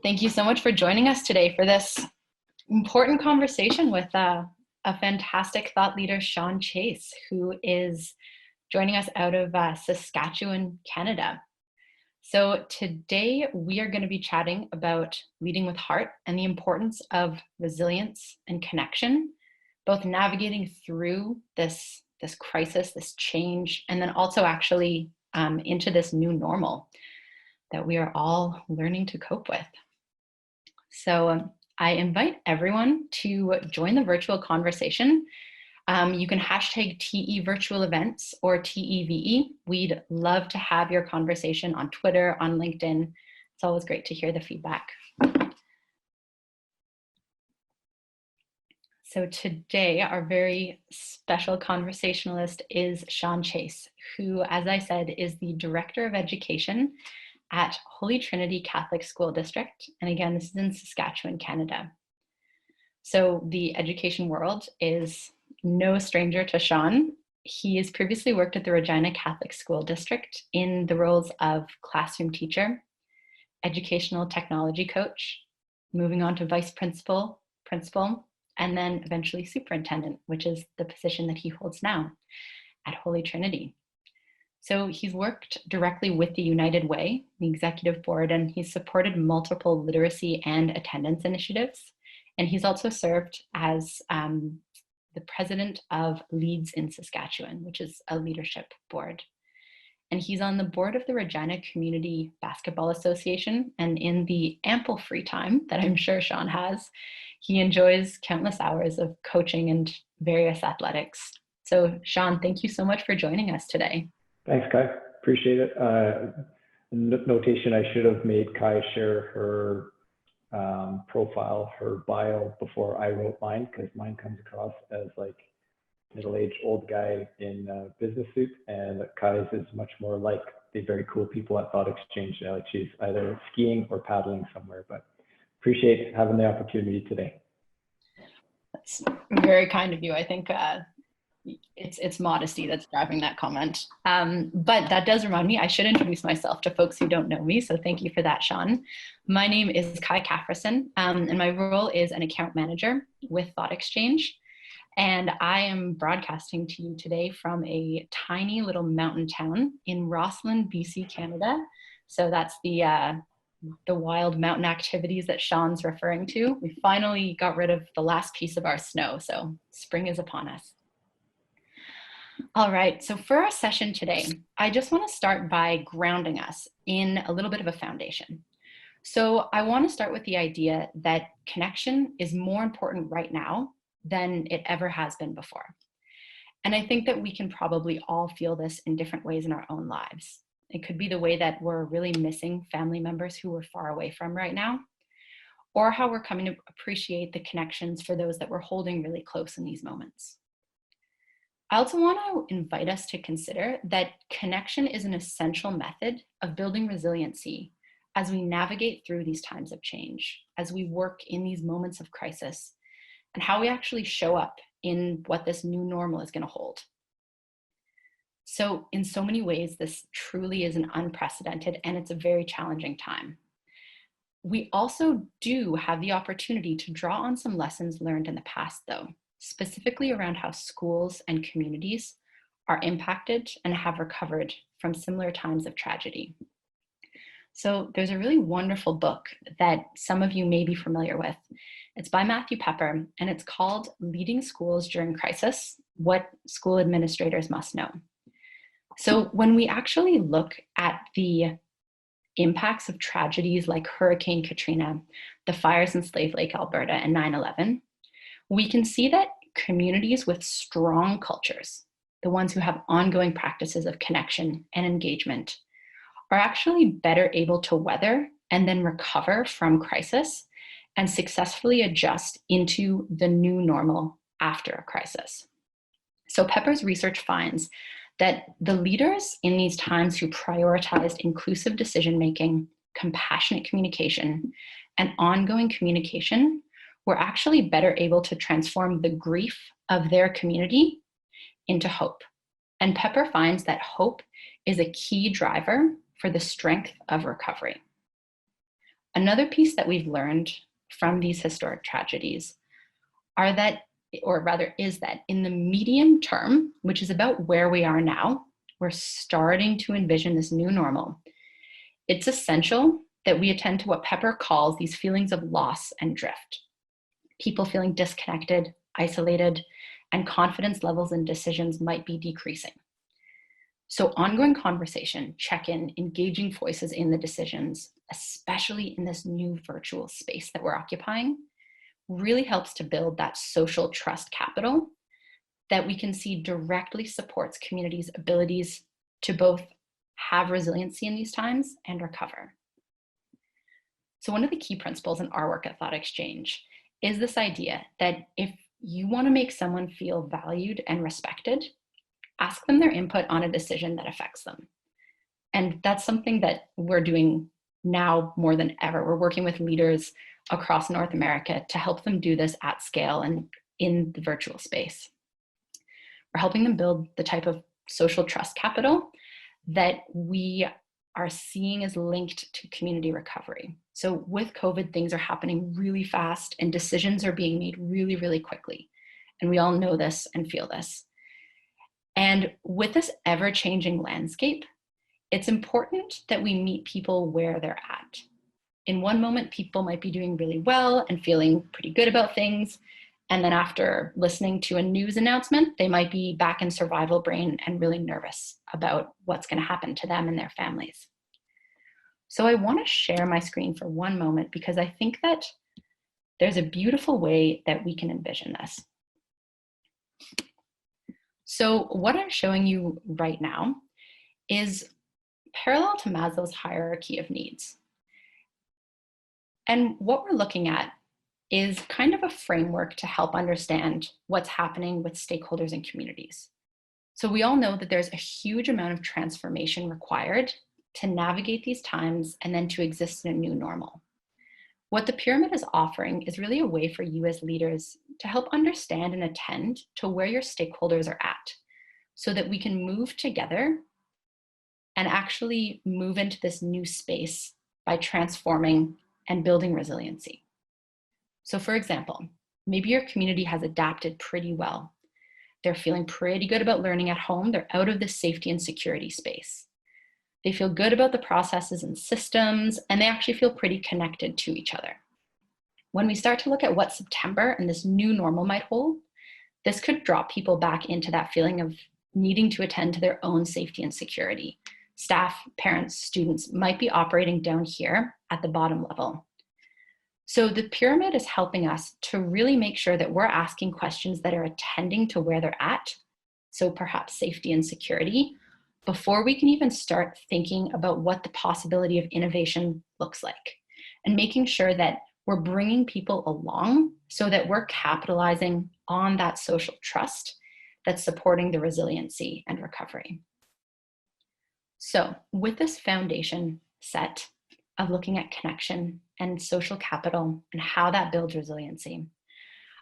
Thank you so much for joining us today for this important conversation with a fantastic thought leader, Sean Chase, who is joining us out of Saskatchewan, Canada. So today we are going to be chatting about leading with heart and the importance of resilience and connection, both navigating through this crisis, this change, and then also actually into this new normal that we are all learning to cope with. So I invite everyone to join the virtual conversation. You can hashtag TE virtual events or TEVE. We'd love to have your conversation on Twitter, on LinkedIn. It's always great to hear the feedback. So today, our very special conversationalist is Sean Chase, who, as I said, is the Director of Education at Holy Trinity Catholic School District. And again, this is in Saskatchewan, Canada. So the education world is no stranger to Sean. He has previously worked at the Regina Catholic School District in the roles of classroom teacher, educational technology coach, moving on to vice principal, and then eventually superintendent, which is the position that he holds now at Holy Trinity. So he's worked directly with the United Way, the executive board, and he's supported multiple literacy and attendance initiatives. And he's also served as the president of Leads in Saskatchewan, which is a leadership board. And he's on the board of the Regina Community Basketball Association. And in the ample free time that I'm sure Sean has, he enjoys countless hours of coaching and various athletics. So Sean, thank you so much for joining us today. Thanks, Kai. Appreciate it. Notation, I should have made Kai share her profile, her bio before I wrote mine, because mine comes across as like middle-aged old guy in a business suit, and Kai's is much more like the very cool people at Thoughtexchange. Like she's either skiing or paddling somewhere, but appreciate having the opportunity today. That's very kind of you. I think it's modesty that's driving that comment. But that does remind me, I should introduce myself to folks who don't know me. So thank you for that, Sean. My name is Kai Kafferson, and my role is an account manager with Thoughtexchange. And I am broadcasting to you today from a tiny little mountain town in Rossland, BC, Canada. So that's the wild mountain activities that Sean's referring to. We finally got rid of the last piece of our snow, so spring is upon us. All right, so for our session today, I just want to start by grounding us in a little bit of a foundation. So I want to start with the idea that connection is more important right now than it ever has been before. And I think that we can probably all feel this in different ways in our own lives. It could be the way that we're really missing family members who we're far away from right now, or how we're coming to appreciate the connections for those that we're holding really close in these moments. I also want to invite us to consider that connection is an essential method of building resiliency as we navigate through these times of change, as we work in these moments of crisis, and how we actually show up in what this new normal is going to hold. So in so many ways, this truly is an unprecedented and it's a very challenging time. We also do have the opportunity to draw on some lessons learned in the past, though, specifically around how schools and communities are impacted and have recovered from similar times of tragedy. So there's a really wonderful book that some of you may be familiar with. It's by Matthew Pepper, and it's called Leading Schools During Crisis: What School Administrators Must Know. So when we actually look at the impacts of tragedies like Hurricane Katrina, the fires in Slave Lake, Alberta, and 9/11, we can see that communities with strong cultures, the ones who have ongoing practices of connection and engagement, are actually better able to weather and then recover from crisis and successfully adjust into the new normal after a crisis. So Pepper's research finds that the leaders in these times who prioritized inclusive decision-making, compassionate communication, and ongoing communication were actually better able to transform the grief of their community into hope. And Pepper finds that hope is a key driver for the strength of recovery. Another piece that we've learned from these historic tragedies are that, or rather is that in the medium term, which is about where we are now, we're starting to envision this new normal. It's essential that we attend to what Pepper calls these feelings of loss and drift. People feeling disconnected, isolated, and confidence levels in decisions might be decreasing. So ongoing conversation, check-in, engaging voices in the decisions, especially in this new virtual space that we're occupying, really helps to build that social trust capital that we can see directly supports communities' abilities to both have resiliency in these times and recover. So one of the key principles in our work at Thoughtexchange is this idea that if you want to make someone feel valued and respected, ask them their input on a decision that affects them. And that's something that we're doing now more than ever. We're working with leaders across North America to help them do this at scale and in the virtual space. We're helping them build the type of social trust capital that we are seeing as linked to community recovery. So with COVID, things are happening really fast and decisions are being made really, really quickly. And we all know this and feel this. And with this ever-changing landscape, it's important that we meet people where they're at. In one moment, people might be doing really well and feeling pretty good about things. And then after listening to a news announcement, they might be back in survival brain and really nervous about what's going to happen to them and their families. So I want to share my screen for one moment because I think that there's a beautiful way that we can envision this. So what I'm showing you right now is parallel to Maslow's hierarchy of needs. And what we're looking at is kind of a framework to help understand what's happening with stakeholders and communities. So we all know that there's a huge amount of transformation required to navigate these times and then to exist in a new normal. What the pyramid is offering is really a way for you as leaders to help understand and attend to where your stakeholders are at so that we can move together and actually move into this new space by transforming and building resiliency. So for example, maybe your community has adapted pretty well. They're feeling pretty good about learning at home. They're out of the safety and security space. They feel good about the processes and systems, and they actually feel pretty connected to each other. When we start to look at what September and this new normal might hold, this could drop people back into that feeling of needing to attend to their own safety and security. Staff, parents, students might be operating down here at the bottom level. So the pyramid is helping us to really make sure that we're asking questions that are attending to where they're at, so perhaps safety and security, before we can even start thinking about what the possibility of innovation looks like, and making sure that we're bringing people along so that we're capitalizing on that social trust that's supporting the resiliency and recovery. So with this foundation set of looking at connection and social capital and how that builds resiliency,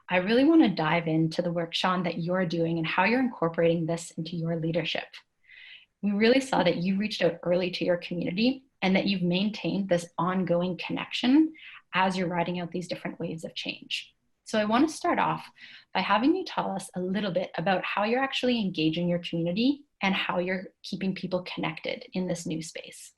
I really want to dive into the work, Sean, that you're doing and how you're incorporating this into your leadership. We really saw that you reached out early to your community and that you've maintained this ongoing connection as you're riding out these different waves of change. So I want to start off by having you tell us a little bit about how you're actually engaging your community and how you're keeping people connected in this new space.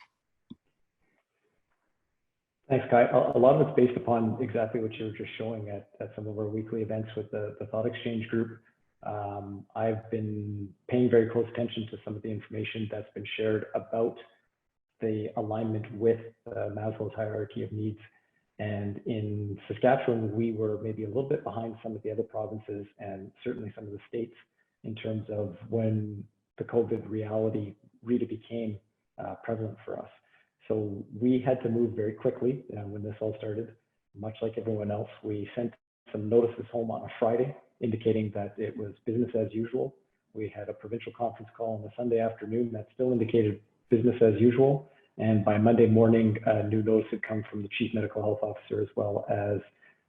Thanks, Kai. A lot of it's based upon exactly what you were just showing at some of our weekly events with the Thoughtexchange group. I've been paying very close attention to some of the information that's been shared about the alignment with Maslow's hierarchy of needs. And in Saskatchewan, we were maybe a little bit behind some of the other provinces and certainly some of the states in terms of when the COVID reality really became prevalent for us. So we had to move very quickly when this all started. Much like everyone else, we sent some notices home on a Friday indicating that it was business as usual. We had a provincial conference call on the Sunday afternoon that still indicated business as usual. And by Monday morning, a new notice had come from the Chief Medical Health Officer as well as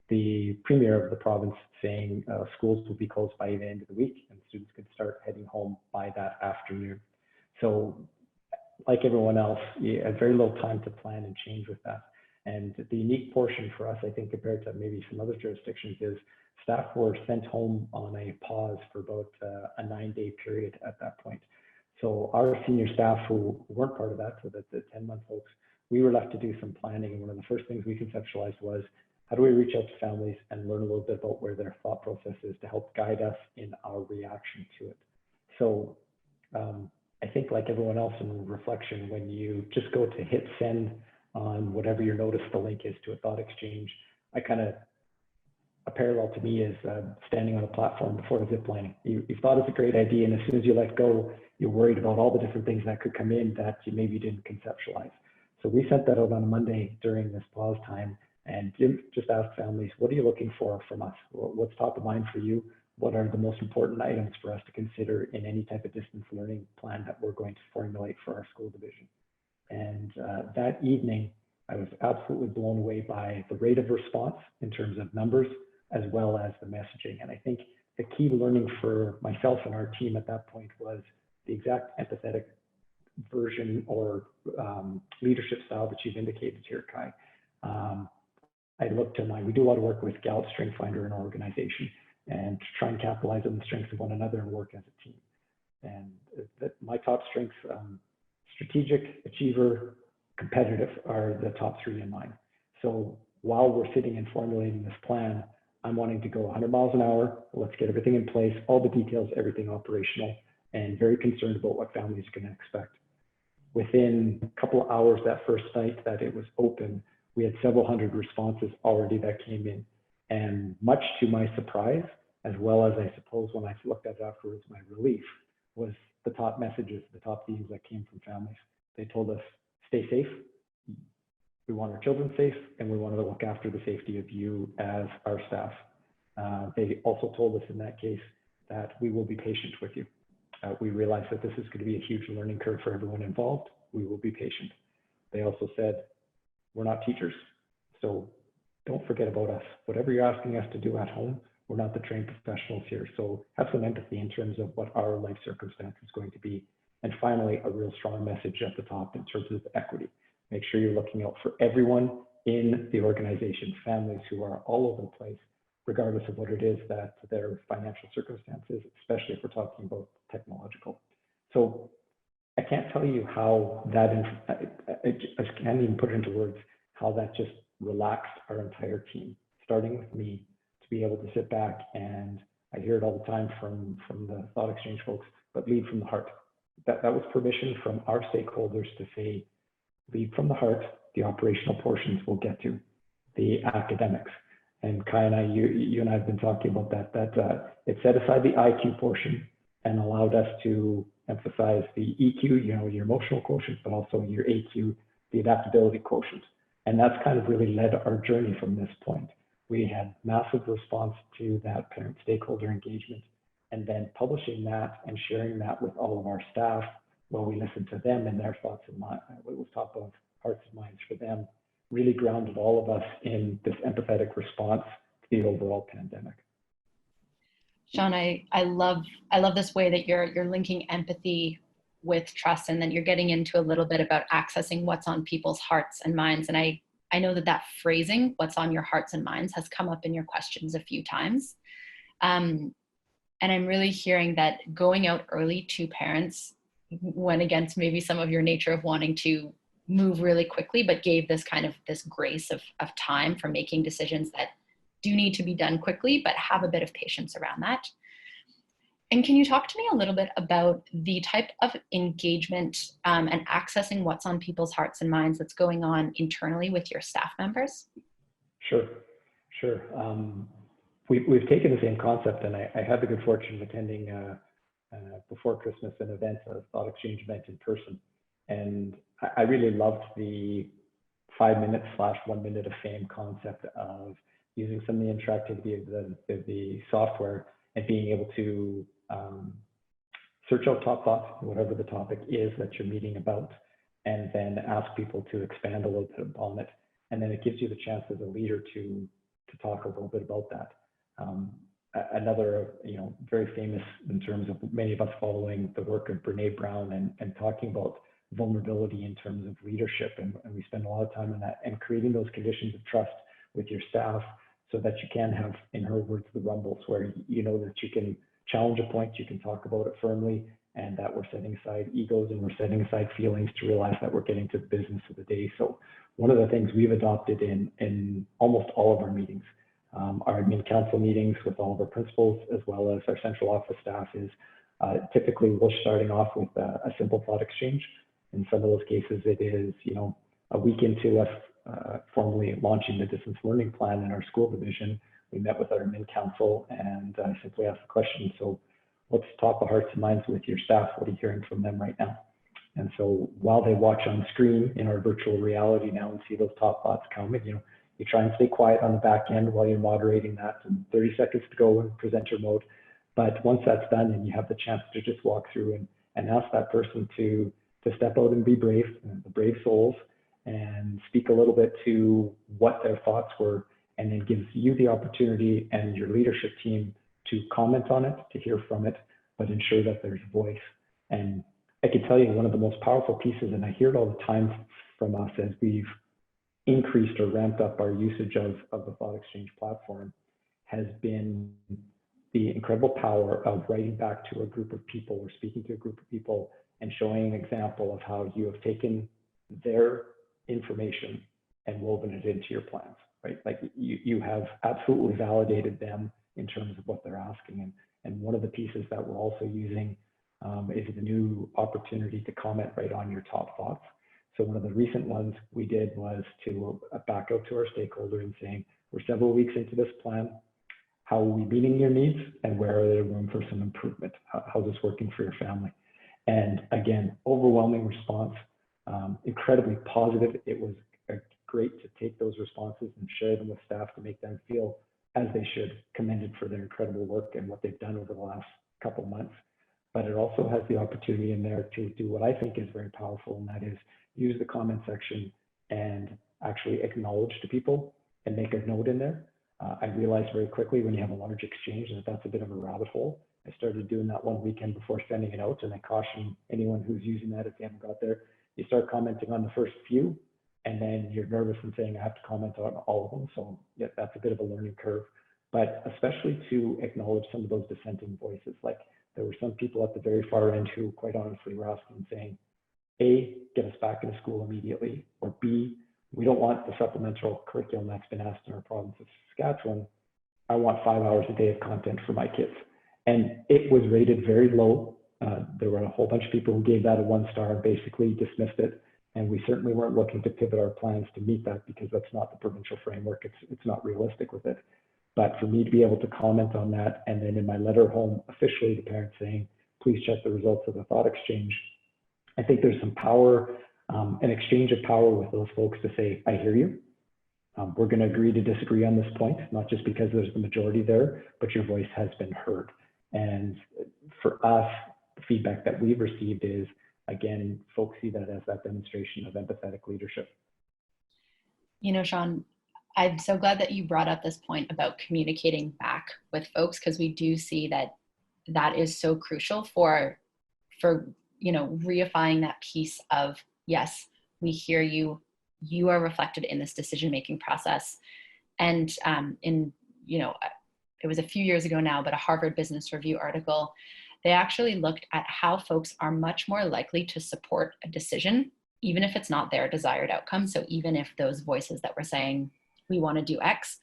the Premier of the province saying schools would be closed by the end of the week and students could start heading home by that afternoon. So like everyone else, you had very little time to plan and change with that. And the unique portion for us, I think, compared to maybe some other jurisdictions, is staff were sent home on a pause for about a 9-day period at that point. So our senior staff who weren't part of that, so that the 10-month folks, we were left to do some planning. And one of the first things we conceptualized was, how do we reach out to families and learn a little bit about where their thought process is to help guide us in our reaction to it? So I think, like everyone else in reflection, when you just go to hit send on whatever your notice the link is to a thought exchange, a parallel to me is standing on a platform before ziplining. You thought it's a great idea, and as soon as you let go, you're worried about all the different things that could come in that you maybe didn't conceptualize. So we sent that out on a Monday during this pause time, and just asked families, what are you looking for from us? What's top of mind for you? What are the most important items for us to consider in any type of distance learning plan that we're going to formulate for our school division? And that evening, I was absolutely blown away by the rate of response in terms of numbers, as well as the messaging. And I think the key learning for myself and our team at that point was the exact empathetic version or leadership style that you've indicated here, Kai. I looked to we do a lot of work with Gallup Strength Finder in our organization, and to try and capitalize on the strengths of one another and work as a team. And my top strengths, strategic, achiever, competitive, are the top 3 in mine. So while we're sitting and formulating this plan, I'm wanting to go 100 miles an hour. Let's get everything in place, all the details, everything operational, and very concerned about what families are going to expect. Within a couple of hours that first night that it was open, we had several hundred responses already that came in. And much to my surprise, as well as I suppose when I looked at it afterwards, my relief, was the top messages, the top themes that came from families. They told us, stay safe. We want our children safe, and we want to look after the safety of you as our staff. They also told us in that case that we will be patient with you. We realize that this is going to be a huge learning curve for everyone involved. We will be patient. They also said, we're not teachers, so don't forget about us. Whatever you're asking us to do at home, we're not the trained professionals here. So have some empathy in terms of what our life circumstance is going to be. And finally, a real strong message at the top in terms of equity. Make sure you're looking out for everyone in the organization, families who are all over the place, regardless of what it is that their financial circumstances, especially if we're talking about technological. So I can't tell you how that, I can't even put it into words, how that just relaxed our entire team, starting with me, to be able to sit back, and I hear it all the time from the Thought Exchange folks, but lead from the heart. That was permission from our stakeholders to say, lead from the heart, the operational portions we'll get to, the academics. And Kai and I, you and I have been talking about that it set aside the IQ portion and allowed us to emphasize the EQ, your emotional quotient, but also your AQ, the adaptability quotient. And that's kind of really led our journey from this point. We had massive response to that parent stakeholder engagement, and then publishing that and sharing that with all of our staff while we listened to them and their thoughts and minds, what was top of hearts and minds for them, really grounded all of us in this empathetic response to the overall pandemic. Sean, I love this way that you're linking empathy with trust, and then you're getting into a little bit about accessing what's on people's hearts and minds. And I know that phrasing, what's on your hearts and minds, has come up in your questions a few times. And I'm really hearing that going out early to parents went against maybe some of your nature of wanting to move really quickly, but gave this grace of time for making decisions that do need to be done quickly, but have a bit of patience around that. And can you talk to me a little bit about the type of engagement and accessing what's on people's hearts and minds that's going on internally with your staff members? Sure. We've taken the same concept, and I had the good fortune of attending before Christmas an event, a Thought Exchange event in person. And I really loved the 5 minutes / 1 minute of fame concept of using some of the interactivity of the software and being able to search out top thoughts, whatever the topic is that you're meeting about, and then ask people to expand a little bit upon it. And then it gives you the chance as a leader to talk a little bit about that. Another, very famous in terms of many of us following the work of Brene Brown and talking about vulnerability in terms of leadership. And we spend a lot of time on that and creating those conditions of trust with your staff so that you can have, in her words, the rumbles where you know that you can challenge a point, you can talk about it firmly, and that we're setting aside egos and we're setting aside feelings to realize that we're getting to the business of the day. So one of the things we've adopted in almost all of our meetings, our admin council meetings with all of our principals, as well as our central office staff, is typically we're starting off with a simple thought exchange. In some of those cases, it is, you know, a week into us formally launching the distance learning plan in our school division. We met with our admin council and simply asked the question, so what's top of hearts and minds with your staff? What are you hearing from them right now? And so while they watch on screen in our virtual reality now and see those top thoughts come, and you try and stay quiet on the back end while you're moderating that, and 30 seconds to go in presenter mode. But once that's done and you have the chance to just walk through and ask that person to step out and be brave, the brave souls, and speak a little bit to what their thoughts were, and then gives you the opportunity and your leadership team to comment on it, to hear from it, but ensure that there's voice. And I can tell you one of the most powerful pieces, and I hear it all the time from us as we've increased or ramped up our usage of the Thoughtexchange platform, has been the incredible power of writing back to a group of people or speaking to a group of people and showing an example of how you have taken their information and woven it into your plans, right? Like you have absolutely validated them in terms of what they're asking. And one of the pieces that we're also using is the new opportunity to comment right on your top thoughts. So one of the recent ones we did was to back out to our stakeholder and saying, we're several weeks into this plan. How are we meeting your needs, and where are there room for some improvement? How's this working for your family? And again, overwhelming response, incredibly positive. It was great to take those responses and share them with staff to make them feel, as they should, commended for their incredible work and what they've done over the last couple of months. But it also has the opportunity in there to do what I think is very powerful, and that is use the comment section and actually acknowledge to people and make a note in there. I realized very quickly when you have a large exchange that that's a bit of a rabbit hole. I started doing that one weekend before sending it out, and I caution anyone who's using that if they haven't got there. You start commenting on the first few, and then you're nervous and saying, I have to comment on all of them. So yeah, that's a bit of a learning curve, but especially to acknowledge some of those dissenting voices. Like there were some people at the very far end who quite honestly were asking, saying, A, get us back into school immediately, or B, we don't want the supplemental curriculum that's been asked in our province of Saskatchewan. I want 5 hours a day of content for my kids. And it was rated very low. There were a whole bunch of people who gave that a 1 star and basically dismissed it. And we certainly weren't looking to pivot our plans to meet that, because that's not the provincial framework. It's not realistic with it. But for me to be able to comment on that, and then in my letter home officially to parents saying, please check the results of the thought exchange, I think there's some power, an exchange of power with those folks to say, I hear you. We're going to agree to disagree on this point, not just because there's the majority there, but your voice has been heard. And for us, the feedback that we've received is, again, folks see that as that demonstration of empathetic leadership. You know, Sean, I'm so glad that you brought up this point about communicating back with folks, because we do see that that is so crucial for reifying that piece of, yes, we hear you, you are reflected in this decision-making process. And it was a few years ago now, but a Harvard Business Review article, they actually looked at how folks are much more likely to support a decision, even if it's not their desired outcome. So even if those voices that were saying, we want to do X,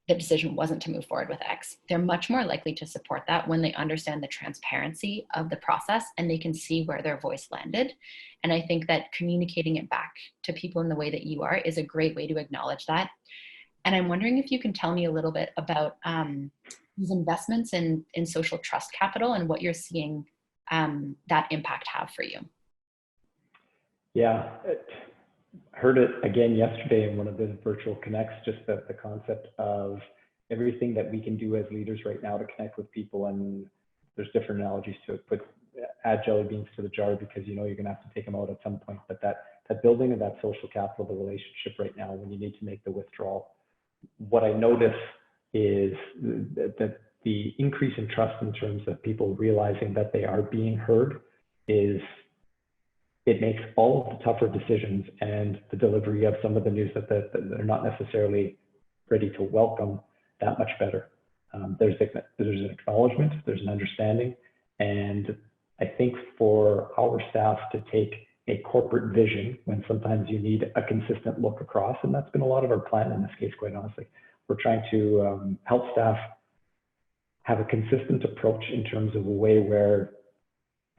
the decision wasn't to move forward with X, they're much more likely to support that when they understand the transparency of the process and they can see where their voice landed. And I think that communicating it back to people in the way that you are is a great way to acknowledge that. And I'm wondering if you can tell me a little bit about these investments in social trust capital and what you're seeing that impact have for you. Yeah, heard it again yesterday in one of the virtual connects, just the concept of everything that we can do as leaders right now to connect with people. And there's different analogies to it, but add jelly beans to the jar, because you're going to have to take them out at some point. But that building of that social capital, the relationship right now, when you need to make the withdrawal, what I notice is that the increase in trust in terms of people realizing that they are being heard is it makes all of the tougher decisions and the delivery of some of the news that they're not necessarily ready to welcome that much better. There's an acknowledgement, there's an understanding, and I think for our staff to take a corporate vision when sometimes you need a consistent look across, and that's been a lot of our plan in this case, quite honestly. We're trying to help staff have a consistent approach in terms of a way where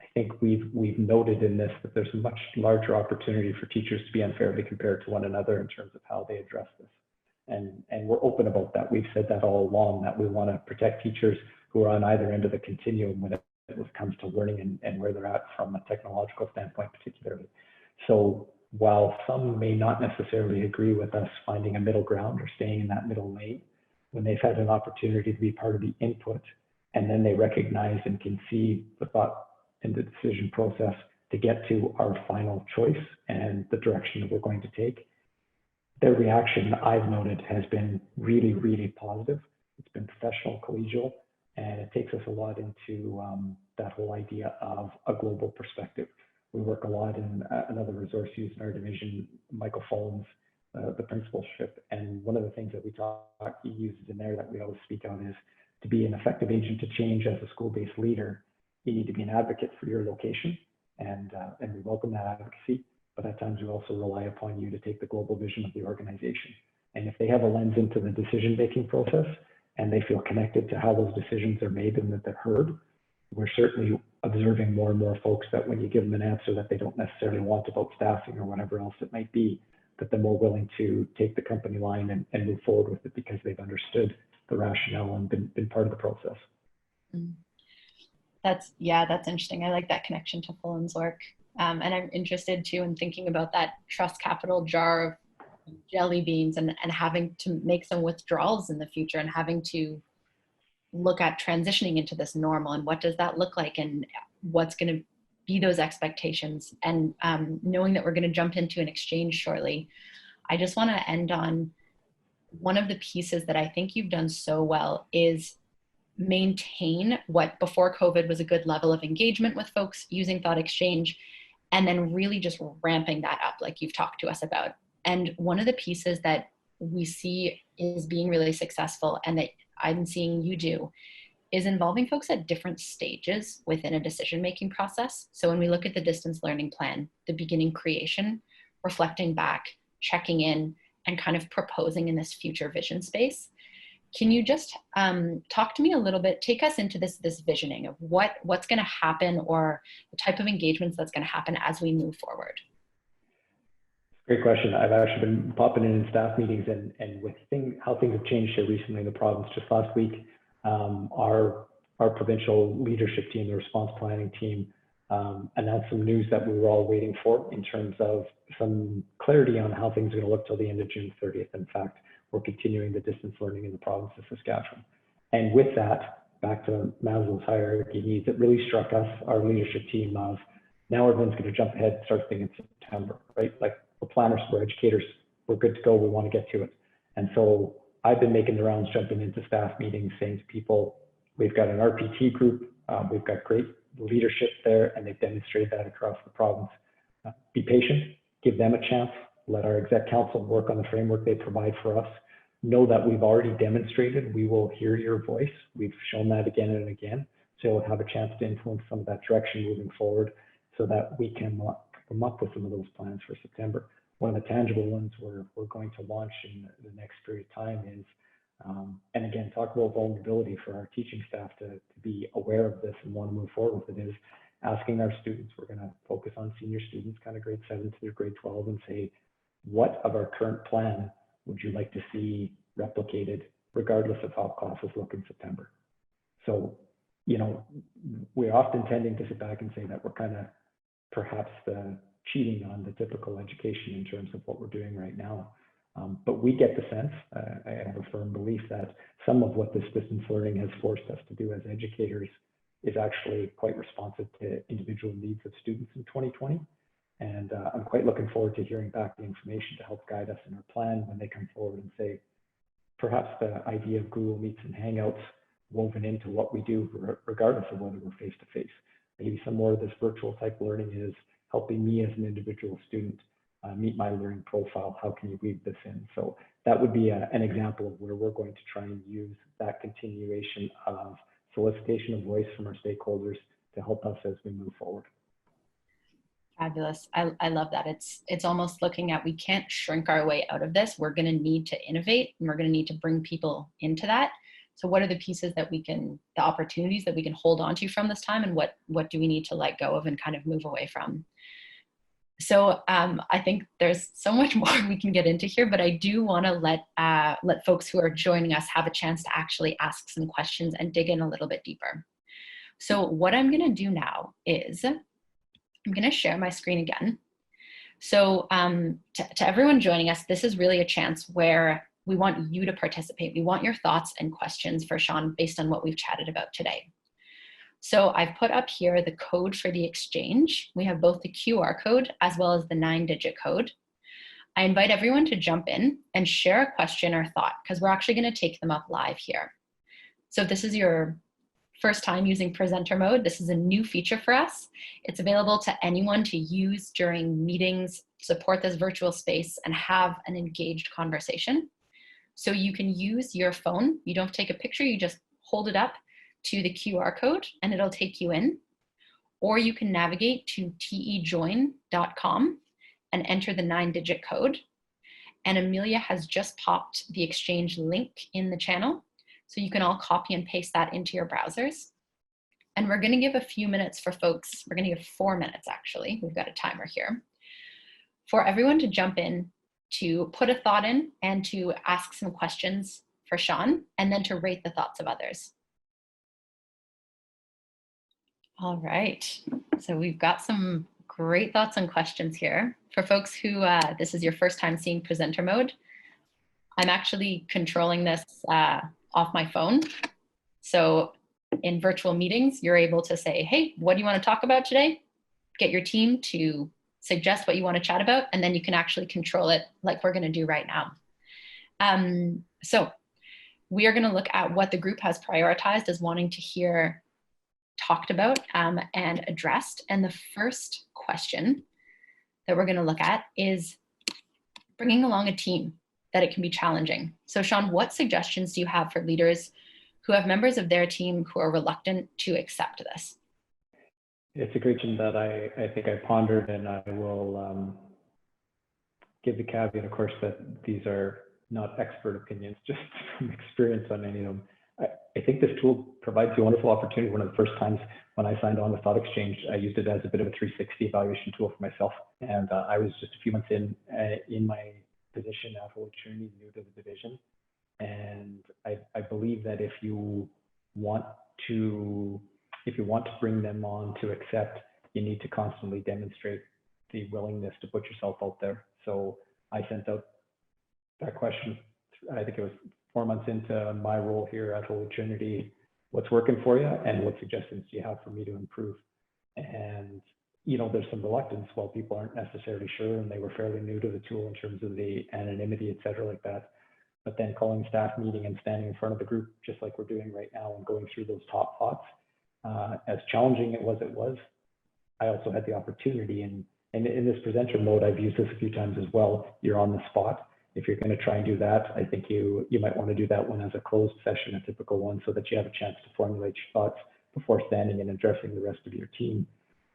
I think we've noted in this that there's a much larger opportunity for teachers to be unfairly compared to one another in terms of how they address this. And we're open about that. We've said that all along, that we want to protect teachers who are on either end of the continuum when it comes to learning and where they're at from a technological standpoint particularly. So while some may not necessarily agree with us finding a middle ground or staying in that middle lane, when they've had an opportunity to be part of the input and then they recognize and can see the thought and the decision process to get to our final choice and the direction that we're going to take, their reaction, I've noted, has been really, really positive. It's been professional, collegial, and it takes us a lot into that whole idea of a global perspective. We work a lot in another resource used in our division, Michael Fullen's, the principalship. And one of the things that he uses in there that we always speak on is to be an effective agent to change as a school-based leader, you need to be an advocate for your location, and we welcome that advocacy. But at times we also rely upon you to take the global vision of the organization. And if they have a lens into the decision-making process and they feel connected to how those decisions are made and that they're heard, we're certainly observing more and more folks that when you give them an answer that they don't necessarily want about staffing or whatever else it might be, that they're more willing to take the company line and move forward with it because they've understood the rationale and been part of the process. That's interesting. I like that connection to Fullen's work. And I'm interested too in thinking about that trust capital jar of jelly beans and having to make some withdrawals in the future and having to look at transitioning into this normal and what does that look like and what's going to be those expectations. And knowing that we're going to jump into an exchange shortly, I just want to end on one of the pieces that I think you've done so well is maintain what before COVID was a good level of engagement with folks using Thoughtexchange, and then really just ramping that up like you've talked to us about. And one of the pieces that we see is being really successful and that I'm seeing you do is involving folks at different stages within a decision-making process. So when we look at the distance learning plan, the beginning creation, reflecting back, checking in, and kind of proposing in this future vision space. Can you just talk to me a little bit, take us into this visioning of what's going to happen or the type of engagements that's going to happen as we move forward? Great question. I've actually been popping in staff meetings and with how things have changed here recently in the province. Just last week, our provincial leadership team, the response planning team, announced some news that we were all waiting for in terms of some clarity on how things are going to look till the end of June 30th. In fact, we're continuing the distance learning in the province of Saskatchewan. And with that, back to Maslow's hierarchy needs, it really struck us, our leadership team, of now everyone's going to jump ahead and start thinking September, right? Like, we're planners, we're educators, we're good to go, we want to get to it. And so I've been making the rounds, jumping into staff meetings, saying to people, we've got an RPT group, we've got great leadership there, and they've demonstrated that across the province. Be patient, give them a chance, let our exec council work on the framework they provide for us. Know that we've already demonstrated we will hear your voice. We've shown that again and again. So you'll have a chance to influence some of that direction moving forward so that we can come up with some of those plans for September. One of the tangible ones we're going to launch in the next period of time is, and again, talk about vulnerability for our teaching staff to be aware of this and want to move forward with it, is asking our students. We're going to focus on senior students, kind of grade 7 through grade 12, and say, what of our current plan would you like to see replicated regardless of how classes look in September? So, you know, we're often tending to sit back and say that we're kind of perhaps cheating on the typical education in terms of what we're doing right now. But we get the sense, I have a firm belief that some of what this distance learning has forced us to do as educators is actually quite responsive to individual needs of students in 2020. And I'm quite looking forward to hearing back the information to help guide us in our plan when they come forward and say, perhaps the idea of Google Meets and Hangouts woven into what we do, regardless of whether we're face-to-face. Maybe some more of this virtual type learning is helping me as an individual student meet my learning profile. How can you weave this in? So that would be an example of where we're going to try and use that continuation of solicitation of voice from our stakeholders to help us as we move forward. Fabulous. I love that. It's almost looking at, we can't shrink our way out of this. We're going to need to innovate, and we're going to need to bring people into that. So what are the pieces that we can, the opportunities that we can hold on to from this time, and what do we need to let go of and kind of move away from? So I think there's so much more we can get into here, but I do want to let folks who are joining us have a chance to actually ask some questions and dig in a little bit deeper. So what I'm going to do now is I'm going to share my screen again. So to everyone joining us, this is really a chance where we want you to participate. We want your thoughts and questions for Sean based on what we've chatted about today. So I've put up here the code for the exchange. We have both the QR code as well as the 9-digit code. I invite everyone to jump in and share a question or thought, because we're actually going to take them up live here. So if this is your first time using presenter mode, this is a new feature for us. It's available to anyone to use during meetings, support this virtual space, and have an engaged conversation. So you can use your phone. You don't have to take a picture, you just hold it up to the QR code and it'll take you in. Or you can navigate to tejoin.com and enter the 9-digit code. And Amelia has just popped the exchange link in the channel. So you can all copy and paste that into your browsers. And we're going to give a few minutes for folks. We're going to give 4 minutes, actually. We've got a timer here. For everyone to jump in, to put a thought in, and to ask some questions for Sean, and then to rate the thoughts of others. All right. So we've got some great thoughts and questions here. For folks who this is your first time seeing presenter mode, I'm actually controlling this off my phone. So in virtual meetings, you're able to say, hey, what do you want to talk about today? Get your team to suggest what you want to chat about, and then you can actually control it like we're going to do right now. So we are going to look at what the group has prioritized as wanting to hear talked about and addressed. And the first question that we're going to look at is bringing along a team, that it can be challenging. So Sean, what suggestions do you have for leaders who have members of their team who are reluctant to accept this? It's a great question that I think I pondered, and I will give the caveat, of course, that these are not expert opinions, just from experience on any of them. I think this tool provides you a wonderful opportunity. One of the first times when I signed on with Thoughtexchange, I used it as a bit of a 360 evaluation tool for myself. And I was just a few months in my position at Trinity, new to the division. And I believe that if you want to bring them on to accept, you need to constantly demonstrate the willingness to put yourself out there. So I sent out that question, I think it was 4 months into my role here at Trinity. What's working for you, and what suggestions do you have for me to improve? And there's some reluctance while people aren't necessarily sure, and they were fairly new to the tool in terms of the anonymity, et cetera, like that. But then calling staff meeting and standing in front of the group, just like we're doing right now, and going through those top thoughts, as challenging it was, I also had the opportunity, and in this presenter mode, I've used this a few times as well. You're on the spot. If you're going to try and do that, I think you might want to do that one as a closed session, a typical one, so that you have a chance to formulate your thoughts before standing and addressing the rest of your team.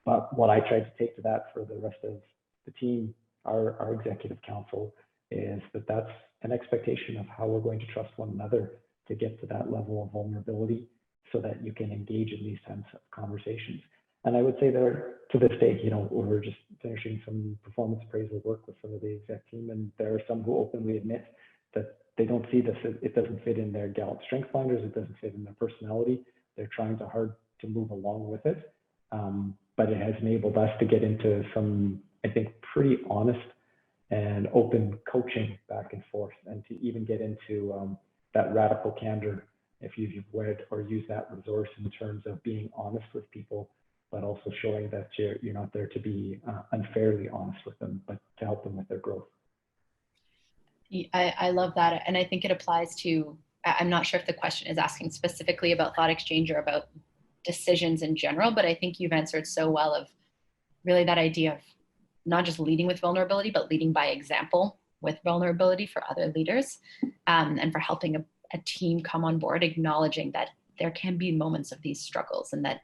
But what I tried to take to that for the rest of the team, our executive council, is that that's an expectation of how we're going to trust one another to get to that level of vulnerability, so that you can engage in these types of conversations. And I would say that to this day, we're just finishing some performance appraisal work with some of the exec team, and there are some who openly admit that they don't see this, it doesn't fit in their Gallup strength finders, it doesn't fit in their personality. They're trying hard to move along with it, but it has enabled us to get into some, I think, pretty honest and open coaching back and forth, and to even get into that radical candor, if you've read or used that resource, in terms of being honest with people, but also showing that you're not there to be unfairly honest with them, but to help them with their growth. I love that. And I think it applies to, I'm not sure if the question is asking specifically about Thoughtexchange or about decisions in general, but I think you've answered so well of really that idea of not just leading with vulnerability, but leading by example with vulnerability for other leaders, and for helping a team come on board, acknowledging that there can be moments of these struggles and that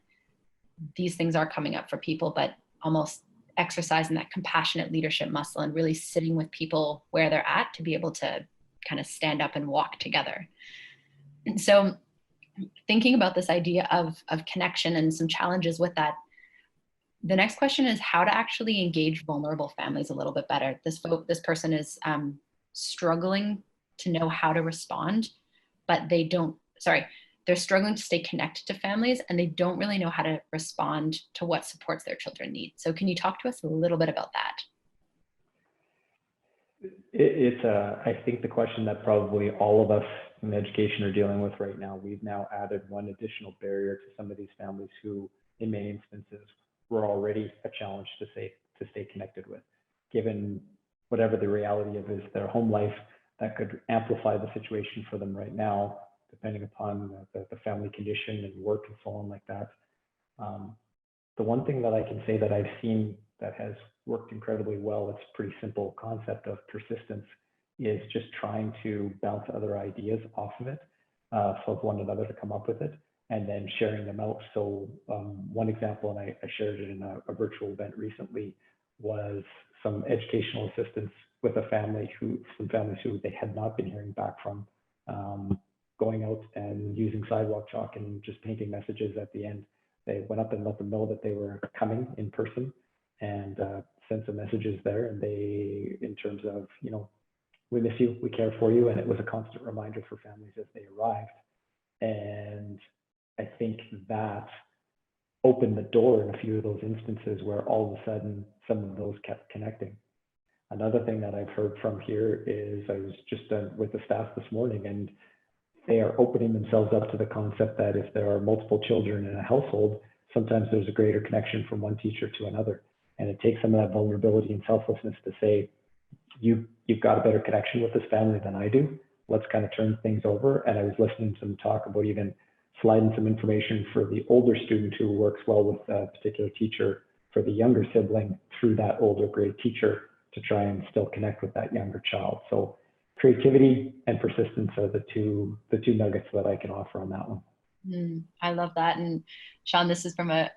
these things are coming up for people, but almost exercising that compassionate leadership muscle and really sitting with people where they're at to be able to kind of stand up and walk together. And so thinking about this idea of connection and some challenges with that, the next question is how to actually engage vulnerable families a little bit better. This person is struggling to know how to respond, but they're struggling to stay connected to families and they don't really know how to respond to what supports their children need. So can you talk to us a little bit about that? It's I think the question that probably all of us in education are dealing with right now. We've now added one additional barrier to some of these families who, in many instances, were already a challenge to stay connected with. Given whatever the reality of is their home life, that could amplify the situation for them right now, depending upon the family condition and work and so on like that. The one thing that I can say that I've seen that has worked incredibly well, it's a pretty simple concept of persistence, is just trying to bounce other ideas off of it, of one another to come up with it, and then sharing them out. So one example, and I shared it in a virtual event recently, was some educational assistance with some families who they had not been hearing back from, going out and using sidewalk chalk and just painting messages at the end. They went up and let them know that they were coming in person and sent some messages there. And they, in terms of, we miss you, we care for you. And it was a constant reminder for families as they arrived. And I think that opened the door in a few of those instances where all of a sudden some of those kept connecting. Another thing that I've heard from here is I was just with the staff this morning, and they are opening themselves up to the concept that if there are multiple children in a household, sometimes there's a greater connection from one teacher to another. And it takes some of that vulnerability and selflessness to say, you've got a better connection with this family than I do. Let's kind of turn things over. And I was listening to them talk about even sliding some information for the older student who works well with a particular teacher for the younger sibling through that older grade teacher to try and still connect with that younger child. So creativity and persistence are the two nuggets that I can offer on that one. I love that. And Sean, this is from a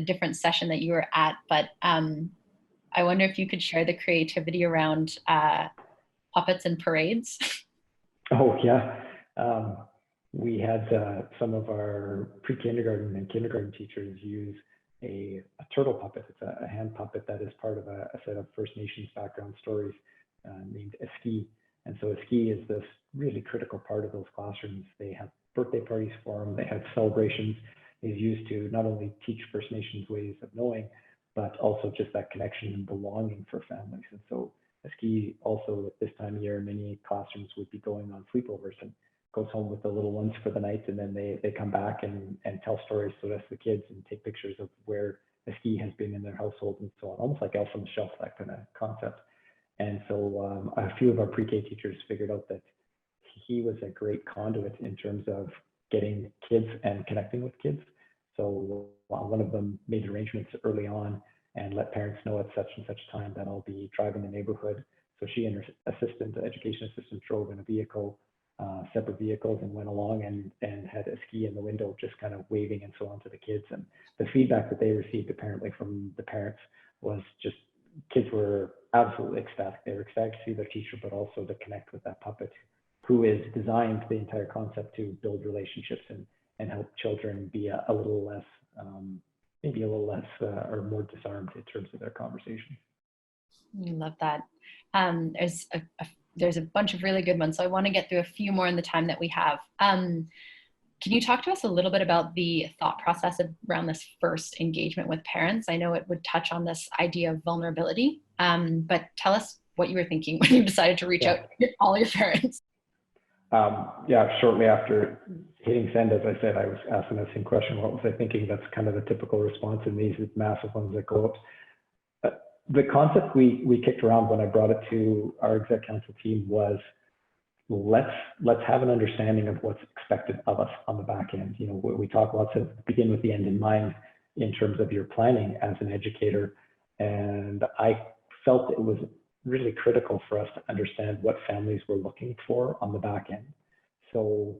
different session that you were at, but I wonder if you could share the creativity around puppets and parades. Oh, yeah. We had some of our pre-kindergarten and kindergarten teachers use a turtle puppet. It's a hand puppet that is part of a set of First Nations background stories named a ski. And so a ski is this really critical part of those classrooms. They have birthday parties for them. They have celebrations. It's used to not only teach First Nations ways of knowing, but also just that connection and belonging for families. And so a ski also at this time of year, many classrooms would be going on sleepovers and goes home with the little ones for the night. And then they come back and tell stories to us, the kids, and take pictures of where a ski has been in their household and so on, almost like Elf on the Shelf, that kind of concept. And so a few of our pre-K teachers figured out that he was a great conduit in terms of getting kids and connecting with kids. So one of them made arrangements early on and let parents know at such and such time that I'll be driving the neighborhood. So she and her education assistant drove in a vehicle, separate vehicles, and went along and had a ski in the window, just kind of waving and so on to the kids. And the feedback that they received apparently from the parents was just, kids were absolutely ecstatic. They were ecstatic to see their teacher, but also to connect with that puppet who is designed the entire concept to build relationships and help children be a little less, maybe a little less or more disarmed in terms of their conversation. I love that. There's a bunch of really good ones, so I want to get through a few more in the time that we have. Can you talk to us a little bit about the thought process around this first engagement with parents? I know it would touch on this idea of vulnerability, but tell us what you were thinking when you decided to reach out to all your parents. Shortly after hitting send, as I said, I was asking the same question. What was I thinking? That's kind of the typical response in these massive ones that go up. The concept we kicked around when I brought it to our exec council team was, let's have an understanding of what's expected of us on the back end. We talk lots of begin with the end in mind in terms of your planning as an educator. And I felt it was really critical for us to understand what families were looking for on the back end. So,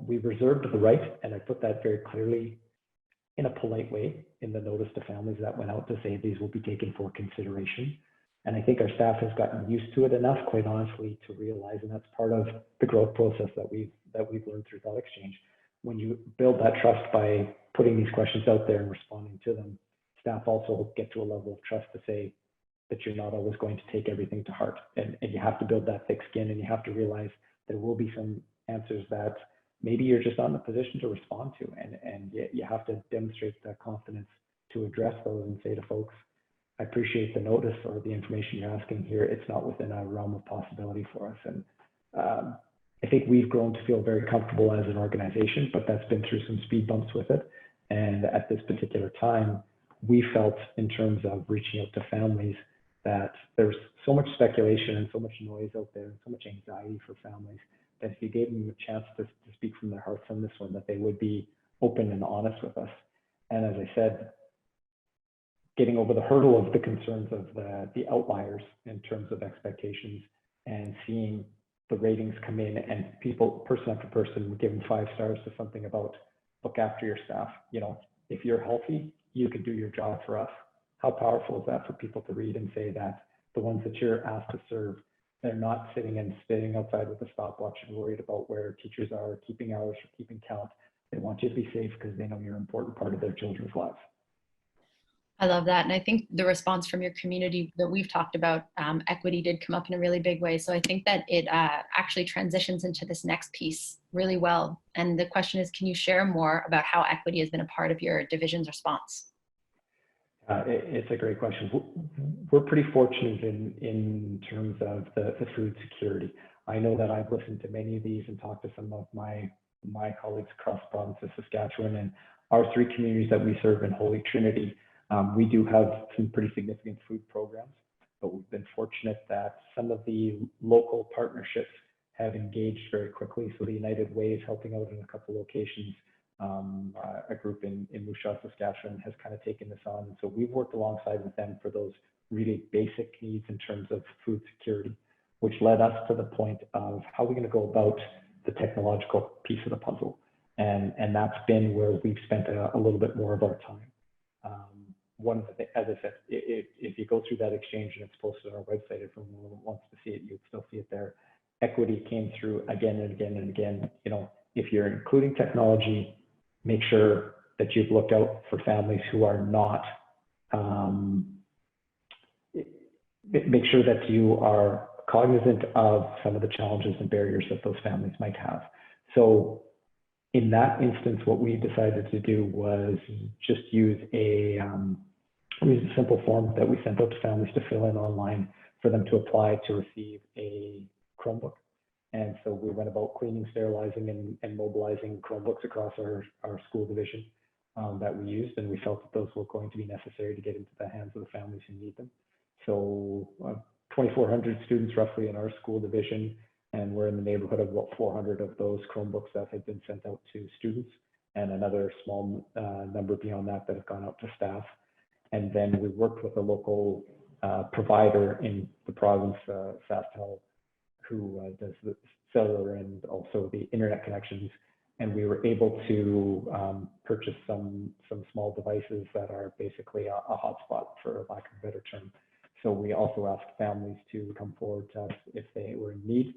we reserved the right, and I put that very clearly in a polite way in the notice to families that went out to say these will be taken for consideration. And I think our staff has gotten used to it enough, quite honestly, to realize, and that's part of the growth process that we've learned through Thoughtexchange. When you build that trust by putting these questions out there and responding to them, staff also get to a level of trust to say that you're not always going to take everything to heart. And you have to build that thick skin, and you have to realize there will be some answers that maybe you're just not in a position to respond to. And you have to demonstrate the confidence to address those and say to folks, I appreciate the notice or the information you're asking here. It's not within our realm of possibility for us. And I think we've grown to feel very comfortable as an organization, but that's been through some speed bumps with it. And at this particular time, we felt in terms of reaching out to families that there's so much speculation and so much noise out there and so much anxiety for families that if you gave them a chance to speak from their hearts on this one, that they would be open and honest with us. And as I said, getting over the hurdle of the concerns of the outliers in terms of expectations and seeing the ratings come in and people, person after person, give them 5 stars to something about look after your staff. If you're healthy, you could do your job for us. How powerful is that for people to read and say that the ones that you're asked to serve, they're not sitting and spitting outside with a stopwatch and worried about where teachers are, keeping hours or keeping count. They want you to be safe because they know you're an important part of their children's lives. I love that. And I think the response from your community that we've talked about, equity did come up in a really big way. So I think that it actually transitions into this next piece really well. And the question is, can you share more about how equity has been a part of your division's response? It's a great question. We're pretty fortunate in terms of the food security. I know that I've listened to many of these and talked to some of my colleagues across the province of Saskatchewan, and our 3 communities that we serve in Holy Trinity. We do have some pretty significant food programs, but we've been fortunate that some of the local partnerships have engaged very quickly. So the United Way is helping out in a couple locations. A group in Moose Jaw, Saskatchewan has kind of taken this on. And so we've worked alongside with them for those really basic needs in terms of food security, which led us to the point of how we're going to go about the technological piece of the puzzle. And that's been where we've spent a little bit more of our time. One of the things, as I said, if you go through that exchange and it's posted on our website, if anyone wants to see it, you'd still see it there. Equity came through again and again and again. If you're including technology, make sure that you've looked out for families who are not, make sure that you are cognizant of some of the challenges and barriers that those families might have. So in that instance, what we decided to do was just use a simple form that we sent out to families to fill in online for them to apply to receive a Chromebook. And so we went about cleaning, sterilizing, and mobilizing Chromebooks across our school division that we used, and we felt that those were going to be necessary to get into the hands of the families who need them. So 2,400 students roughly in our school division, and we're in the neighborhood of about 400 of those Chromebooks that have been sent out to students, and another small number beyond that that have gone out to staff. And then we worked with a local provider in the province, SaskTel, who does the cellular and also the internet connections. And we were able to purchase some small devices that are basically a hotspot, for lack of a better term. So we also asked families to come forward to us if they were in need.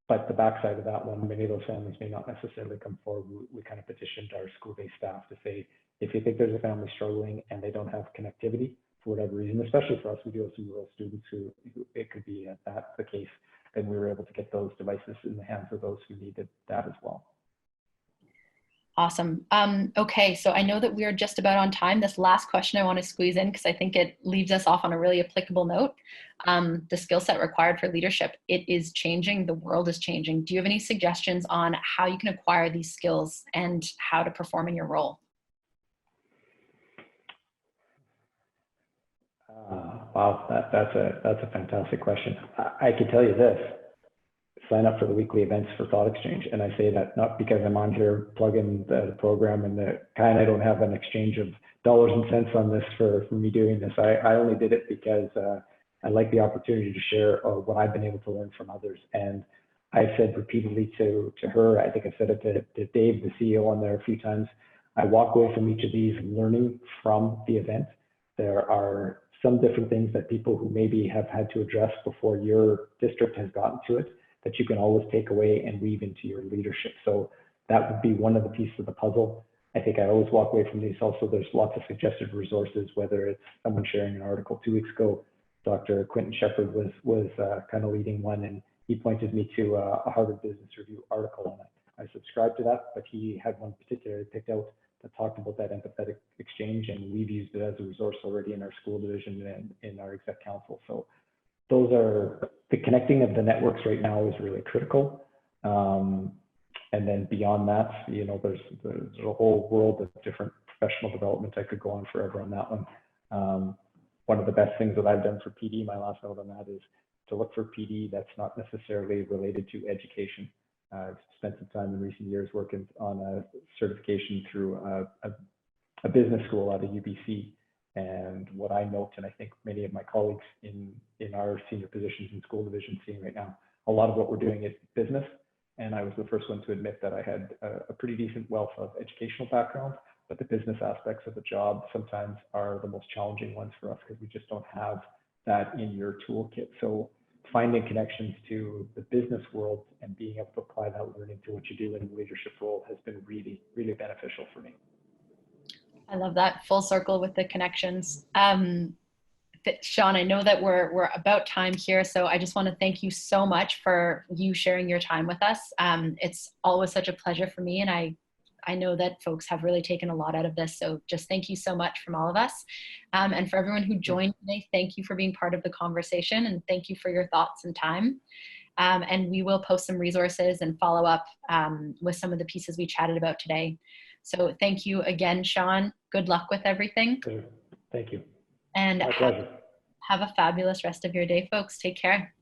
But the backside of that one, many of those families may not necessarily come forward. We kind of petitioned our school-based staff to say, if you think there's a family struggling and they don't have connectivity for whatever reason, especially for us, we do have some rural students who it could be that's the case, then we were able to get those devices in the hands of those who needed that as well. Awesome. Okay, so I know that we are just about on time. This last question I want to squeeze in because I think it leaves us off on a really applicable note. The skill set required for leadership, it is changing. The world is changing. Do you have any suggestions on how you can acquire these skills and how to perform in your role? Wow, that's a fantastic question. I can tell you this: sign up for the weekly events for Thoughtexchange. And I say that not because I'm on here plugging the program and I don't have an exchange of dollars and cents on this for me doing this. I only did it because I like the opportunity to share what I've been able to learn from others. And I've said repeatedly to her, I think I said it to Dave, the CEO, on there a few times, I walk away from each of these learning from the event. There are some different things that people who maybe have had to address before your district has gotten to it that you can always take away and weave into your leadership. So that would be one of the pieces of the puzzle. I think I always walk away from these. Also, there's lots of suggested resources, whether it's someone sharing an article 2 weeks ago. Dr. Quintin Shepherd was kind of leading one, and he pointed me to a Harvard Business Review article, and I subscribed to that, but he had one particularly picked out that talked about that empathetic exchange, and we've used it as a resource already in our school division and in our exec council. So those are the connecting of the networks right now is really critical. And then beyond that, there's a whole world of different professional development. I could go on forever on that one. One of the best things that I've done for PD, my last note on that, is to look for PD that's not necessarily related to education. I've spent some time in recent years working on a certification through a business school out of UBC. And what I note, and I think many of my colleagues in our senior positions in school division seeing right now, a lot of what we're doing is business. And I was the first one to admit that I had a pretty decent wealth of educational background, but the business aspects of the job sometimes are the most challenging ones for us because we just don't have that in your toolkit. So finding connections to the business world and being able to apply that learning to what you do in a leadership role has been really, really beneficial for me. I love that full circle with the connections. Sean, I know that we're about time here, so I just want to thank you so much for you sharing your time with us. It's always such a pleasure for me, and I know that folks have really taken a lot out of this, so just thank you so much from all of us. And for everyone who joined today, thank you for being part of the conversation, and thank you for your thoughts and time. And we will post some resources and follow up with some of the pieces we chatted about today. So thank you again, Sean. Good luck with everything. Thank you. And my pleasure. Have a fabulous rest of your day, folks. Take care.